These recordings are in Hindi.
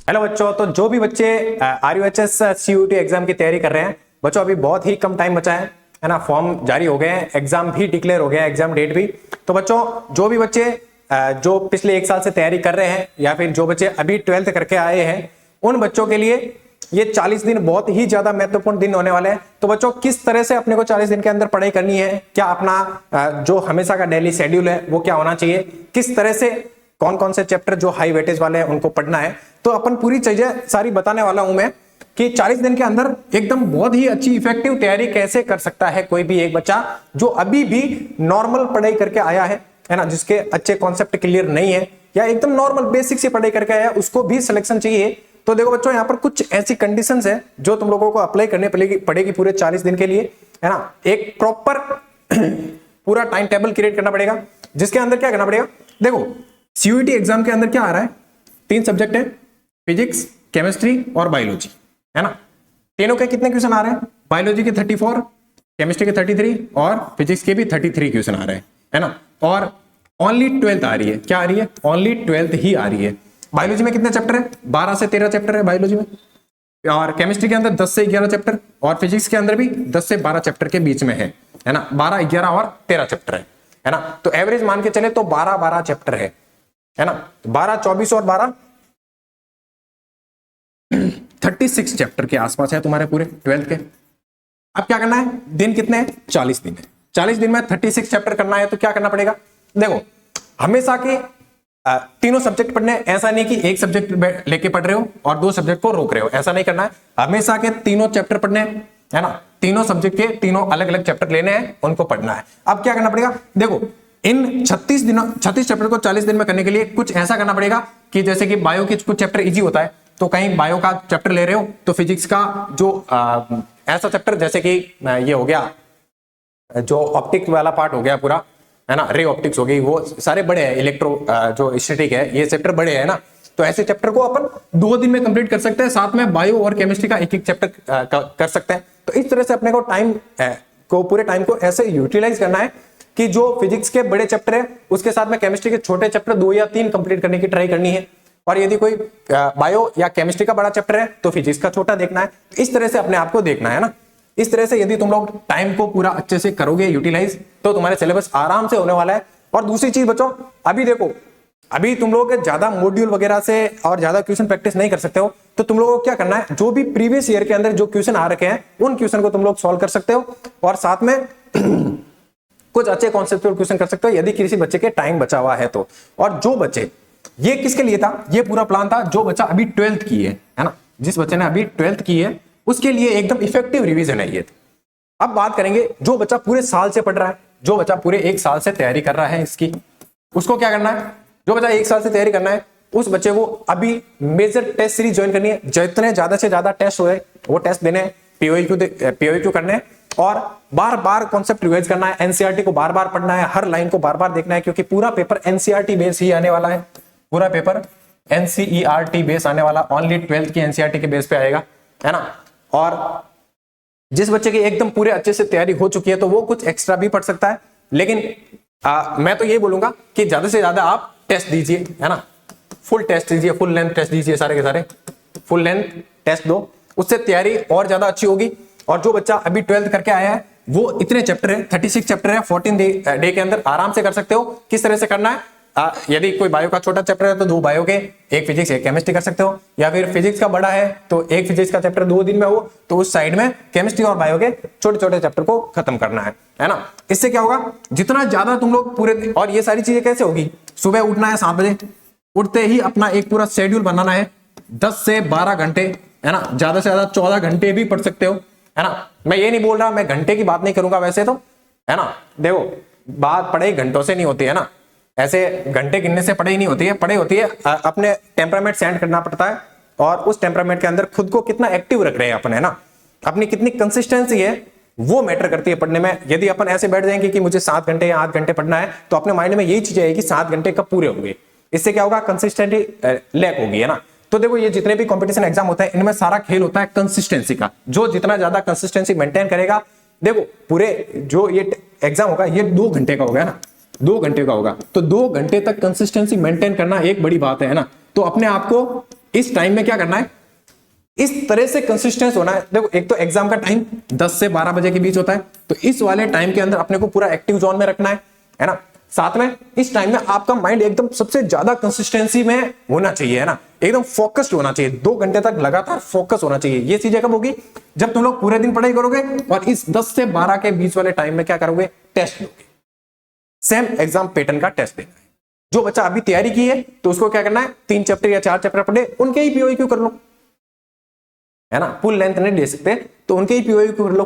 हेलो बच्चों, तो जो भी बच्चे RUHS CUET एग्जाम की तैयारी कर रहे हैं बच्चों, अभी बहुत ही कम टाइम बचा है ना। फॉर्म जारी हो गए हैं, एग्जाम भी डिक्लेयर हो गया है, एग्जाम डेट भी। तो बच्चों जो भी बच्चे जो पिछले एक साल से तैयारी कर रहे हैं या फिर जो बच्चे अभी 12th करके आए हैं, उन बच्चों के लिए ये 40 दिन बहुत ही ज्यादा महत्वपूर्ण दिन होने वाले हैं। तो बच्चों किस तरह से अपने को 40 दिन के अंदर पढ़ाई करनी है, क्या अपना जो हमेशा का डेली शेड्यूल है वो क्या होना चाहिए, किस तरह से कौन कौन से चैप्टर जो हाई वेटेज वाले हैं उनको पढ़ना है, तो अपन पूरी चीजें सारी बताने वाला हूं मैं कि 40 दिन के अंदर एकदम बहुत ही अच्छी इफेक्टिव तैयारी कैसे कर सकता है कोई भी एक बच्चा जो अभी भी नॉर्मल पढ़ाई करके आया है ना, जिसके अच्छे कॉन्सेप्ट क्लियर नहीं है या एकदम नॉर्मल बेसिक से पढ़ाई करके आया, उसको भी सिलेक्शन चाहिए। तो देखो बच्चों, यहाँ पर कुछ ऐसी कंडीशंस है जो तुम लोगों को अप्लाई करने पड़ेगी पूरे 40 दिन के लिए, है ना। एक प्रॉपर पूरा टाइम टेबल क्रिएट करना पड़ेगा, जिसके अंदर क्या करना पड़ेगा। देखो CUET एग्जाम के अंदर क्या आ रहा है, 3 सब्जेक्ट है, फिजिक्स, केमिस्ट्री और बायोलॉजी, है ना। तीनों के कितने क्वेश्चन आ रहे हैं, बायोलॉजी के 34, केमिस्ट्री के 33 और फिजिक्स के भी 33 क्वेश्चन आ रहे हैं, है ना। और ओनली 12th आ रही है, क्या आ रही है, ओनली 12th ही आ रही है। बायोलॉजी में कितने चैप्टर है, 12 से 13 चैप्टर है बायोलॉजी में, और केमिस्ट्री के अंदर 10 से 11 चैप्टर, और फिजिक्स के अंदर भी 10 से 12 चैप्टर के बीच में है ना। 12, 11 और 13 चैप्टर है ना। तो एवरेज मान के चले तो 12 चैप्टर है ना। 12, 24 और 12 36 चैप्टर के आसपास है तुम्हारे पूरे 12th के। अब क्या करना है, दिन कितने हैं, 40 दिन है। 40 दिन में 36 चैप्टर करना है, तो क्या करना पड़ेगा। देखो हमेशा के तीनों सब्जेक्ट पढ़ने, ऐसा नहीं कि एक सब्जेक्ट लेके पढ़ रहे हो और 2 सब्जेक्ट को रोक रहे हो, ऐसा नहीं करना है। हमेशा के तीनों चैप्टर पढ़ने हैं, है ना। तीनों सब्जेक्ट के तीनों अलग अलग चैप्टर लेने हैं, उनको पढ़ना है। अब क्या करना पड़ेगा, देखो इन 36 चैप्टर को 40 दिन में करने के लिए कुछ ऐसा करना पड़ेगा कि जैसे कि बायो के कुछ चैप्टर इजी होता है, तो कहीं बायो का चैप्टर ले रहे हो तो फिजिक्स का जो ऐसा चैप्टर जैसे कि ये हो गया, जो ऑप्टिक्स वाला पार्ट हो गया पूरा, है ना, रे ऑप्टिक्स हो गई, वो सारे बड़े हैं। इलेक्ट्रो जो स्टैटिक है, ये चैप्टर बड़े हैं ना, तो ऐसे चैप्टर को अपन 2 दिन में कंप्लीट कर सकते हैं। साथ में बायो और केमिस्ट्री का एक चैप्टर कर सकते हैं। तो इस तरह से अपने को पूरे टाइम को ऐसे यूटिलाइज करना है कि जो फिजिक्स के बड़े चैप्टर है उसके साथ में केमिस्ट्री के छोटे चैप्टर 2 या 3 कंप्लीट करने की ट्राई करनी है। और यदि कोई बायो या केमिस्ट्री का बड़ा चैप्टर है तो फिजिक्स का छोटा देखना है। इस तरह से अपने आप को देखना है ना। इस तरह से यदि तुम लोग टाइम को पूरा अच्छे से करोगे यूटिलाइज, तो तुम्हारे सिलेबस आराम से होने वाला है। और दूसरी चीज बच्चों, अभी देखो, अभी तुम लोग ज्यादा मॉड्यूल वगैरह से और ज्यादा क्वेश्चन प्रैक्टिस नहीं कर सकते हो, तो तुम लोगों को क्या करना है, जो भी प्रीवियस ईयर के अंदर जो क्वेश्चन आ रखे हैं उन क्वेश्चन को तुम लोग सॉल्व कर सकते हो, और साथ में कुछ अच्छे कॉन्सेप्चुअल क्वेश्चन कर सकते हो यदि किसी बच्चे के टाइम बचा हुआ है तो। और जो बच्चे, ये किसके लिए था, ये पूरा प्लान था जो बच्चा अभी 12th की है ना, जिस बच्चे ने अभी 12th की है उसके लिए एकदम इफेक्टिव रिवीजन है ये। अब बात करेंगे जो बच्चा पूरे साल से पढ़ रहा है, जो बच्चा पूरे 1 साल से तैयारी कर रहा है इसकी, उसको क्या करना है। जो बच्चा 1 साल से तैयारी करना है, उस बच्चे को अभी मेजर टेस्ट सीरीज ज्वाइन करनी है। जितने ज्यादा से ज्यादा टेस्ट हो वो टेस्ट देने हैं, POQ करने हैं, और बार बार कॉन्सेप्ट रिवाइज करना है। NCERT को बार बार पढ़ना है, हर लाइन को बार बार देखना है, क्योंकि पूरा पेपर NCERT बेस ही आने वाला है। पूरा पेपर NCERT बेस आने वाला, ओनली 12th की NCERT के बेस पे आएगा, है ना। और जिस बच्चे की एकदम पूरे अच्छे से तैयारी हो चुकी है तो वो कुछ एक्स्ट्रा भी पढ़ सकता है, लेकिन मैं तो ये बोलूंगा कि ज्यादा से ज्यादा आप टेस्ट दीजिए, है ना। फुल टेस्ट दीजिए, फुल लेंथ टेस्ट दीजिए, सारे के सारे फुल लेंथ टेस्ट दो, उससे तैयारी और ज्यादा अच्छी होगी। और जो बच्चा अभी 12th करके आया है वो इतने चैप्टर है, 36 चैप्टर है, 14 डे के अंदर आराम से कर सकते हो। किस तरह से करना है, यदि कोई बायो का छोटा चैप्टर है तो 2 बायो के, 1 फिजिक्स 1 केमिस्ट्री कर सकते हो, या फिर फिजिक्स का बड़ा है तो 1 फिजिक्स का चैप्टर 2 दिन में हो तो उस साइड में केमिस्ट्री और बायो के छोटे छोटे चैप्टर को खत्म करना है ना। इससे क्या होगा, जितना ज्यादा तुम लोग पूरे, और ये सारी चीजें कैसे होगी, सुबह उठना है 7 बजे, उठते ही अपना एक पूरा शेड्यूल बनाना है, 10 से 12 घंटे, है ना, ज्यादा से ज्यादा 14 घंटे भी पढ़ सकते हो, है ना। मैं ये नहीं बोल रहा, मैं घंटे की बात नहीं करूंगा वैसे तो, है ना। देखो बात पढ़ाई घंटों से नहीं होती है ना, ऐसे घंटे गिनने से पढ़ाई नहीं होती है। पढ़ाई होती है अपने टेम्परामेंट सेट करना पड़ता है, और उस टेम्परामेंट के अंदर खुद को कितना एक्टिव रख रहे हैं अपन, है ना, अपनी कितनी कंसिस्टेंसी है वो मैटर करती है पढ़ने में। यदि अपन ऐसे बैठ जाएंगे कि मुझे 7 घंटे या 8 घंटे पढ़ना है, तो अपने माइंड में यही चीज आएगी 7 घंटे कब पूरे होंगे, इससे क्या होगा, कंसिस्टेंसी लैक होगी, है ना। तो देखो ये जितने भी कंपटीशन एग्जाम होता है इनमें सारा खेल होता है कंसिस्टेंसी का। जो जितना ज्यादा कंसिस्टेंसी मेंटेन करेगा, देखो पूरे जो ये एग्जाम होगा ये 2 घंटे का होगा ना, 2 घंटे का होगा, तो 2 घंटे तक कंसिस्टेंसी मेंटेन करना एक बड़ी बात है ना। तो अपने आप को इस टाइम में क्या करना है, इस तरह से कंसिस्टेंस होना है। देखो एक तो एग्जाम का टाइम 10 से 12 बजे के बीच होता है, तो इस वाले टाइम के अंदर अपने को पूरा एक्टिव जोन में रखना है ना। साथ में इस टाइम में आपका माइंड एकदम सबसे ज्यादा कंसिस्टेंसी में होना चाहिए, है ना, एकदम फोकस्ड होना चाहिए, 2 घंटे तक लगातार फोकस होना चाहिए। ये चीजें कब होगी, जब तुम लोग पूरे दिन पढ़ाई करोगे और इस 10 से 12 के बीच वाले टाइम में क्या करोगे, टेस्ट लोगे, सेम एग्जाम पैटर्न का टेस्ट देना है। जो बच्चा अभी तैयारी की है तो उसको क्या करना है, 3 चैप्टर या 4 चैप्टर पढ़े, उनके ही पीओक्यू कर लो, है ना, फुल लेंथ नहीं दे सकते तो उनके ही पीओक्यू कर लो।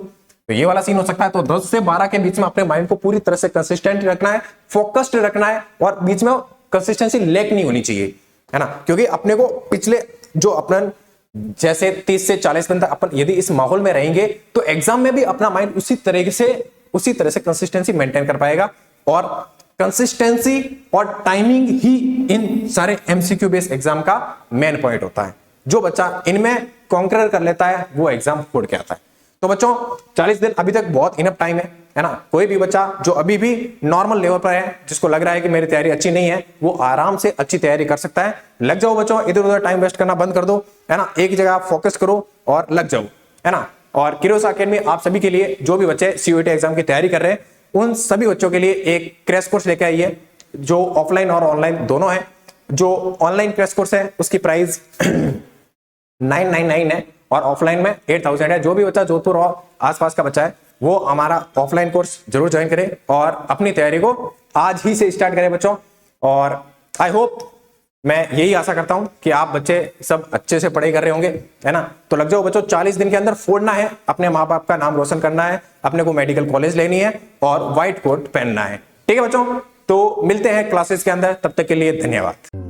तो ये वाला सीन हो सकता है। तो 10 से 12 के बीच में अपने माइंड को पूरी तरह से कंसिस्टेंट रखना है, फोकस्ड रखना है, और बीच में कंसिस्टेंसी लैक नहीं होनी चाहिए, है ना, क्योंकि अपने को पिछले जो अपन जैसे 30 से 40 मिनट तक अपन यदि इस माहौल में रहेंगे तो एग्जाम में भी अपना माइंड उसी तरह से कंसिस्टेंसी मेंटेन कर पाएगा। और कंसिस्टेंसी और टाइमिंग ही इन सारे एमसीक्यू बेस्ड एग्जाम का मेन पॉइंट होता है। जो बच्चा इनमें कॉन्कर कर लेता है वो एग्जाम फोड़ के आता है। तो बच्चों 40 दिन अभी तक बहुत इनफ टाइम है ना। कोई भी बच्चा जो अभी भी नॉर्मल लेवल पर है, जिसको लग रहा है कि मेरी तैयारी अच्छी नहीं है, वो आराम से अच्छी तैयारी कर सकता है। लग जाओ बच्चों, इधर उधर टाइम वेस्ट करना बंद कर दो, है ना, एक जगह फोकस करो और लग जाओ, है ना। और किरोस अकेडमी आप सभी के लिए, जो भी बच्चे सीयूईटी एग्जाम की तैयारी कर रहे हैं, उन सभी बच्चों के लिए एक क्रैश कोर्स लेके आई है, जो ऑफलाइन और ऑनलाइन दोनों है। जो ऑनलाइन क्रैश कोर्स है उसकी प्राइस 999 है और ऑफलाइन में 8000 है। जो भी बच्चा जोधपुर और आसपास का बच्चा है वो हमारा ऑफलाइन कोर्स जरूर ज्वाइन करे और अपनी तैयारी को आज ही से स्टार्ट करें बच्चों। और आई होप, मैं यही आशा करता हूं कि आप बच्चे सब अच्छे से पढ़ाई कर रहे होंगे, है ना। तो लग जाओ बच्चों, 40 दिन के अंदर फोड़ना है, अपने माँ बाप का नाम रोशन करना है, अपने को मेडिकल कॉलेज लेनी है और व्हाइट कोट पहनना है। ठीक है बच्चों, तो मिलते हैं क्लासेस के अंदर, तब तक के लिए धन्यवाद।